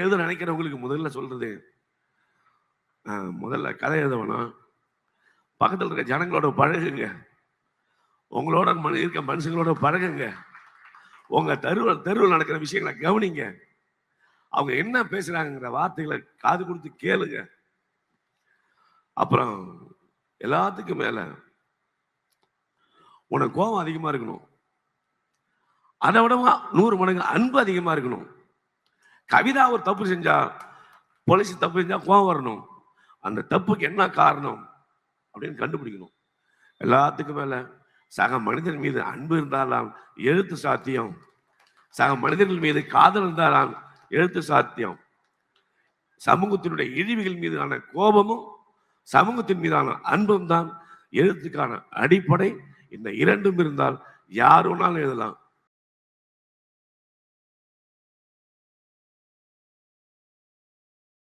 எழுத நினைக்கிறவங்களுக்கு முதல்ல சொல்றது, முதல்ல கதை எழுதணும், பக்கத்தில் இருக்க ஜனங்களோட பழகுங்க, உங்களோட இருக்க மனுஷங்களோட பழகுங்க, உங்க தெருவில் நடக்கிற விஷயங்களை கவனிங்க, அவங்க என்ன பேசுறாங்கிற வார்த்தைகளை காது கொடுத்து கேளுங்க. அப்புறம் எல்லாத்துக்கும் மேல உனக்கு கோபம் அதிகமா இருக்கணும், அதை விட 100 மடங்கு அன்பு அதிகமா இருக்கணும். கவிதா ஒரு தப்பு செஞ்சா, போலீஸ் தப்பு செஞ்சா கோபம் வரணும், அந்த தப்புக்கு என்ன காரணம் அப்படின்னு கண்டுபிடிக்கணும். எல்லாத்துக்கும் மேல சக மனிதன் மீது அன்பு இருந்தாலாம் எழுத்து சாத்தியம், சக மனிதர்கள் மீது காதல் இருந்தாலாம் எழுத்து சாத்தியம். சமூகத்தினுடைய இழிவுகள் மீதான கோபமும் சமூகத்தின் மீதான அன்பும் தான் எழுத்துக்கான அடிப்படை. இந்த இரண்டும் இருந்தால் யார் வேணாலும் எழுதலாம்.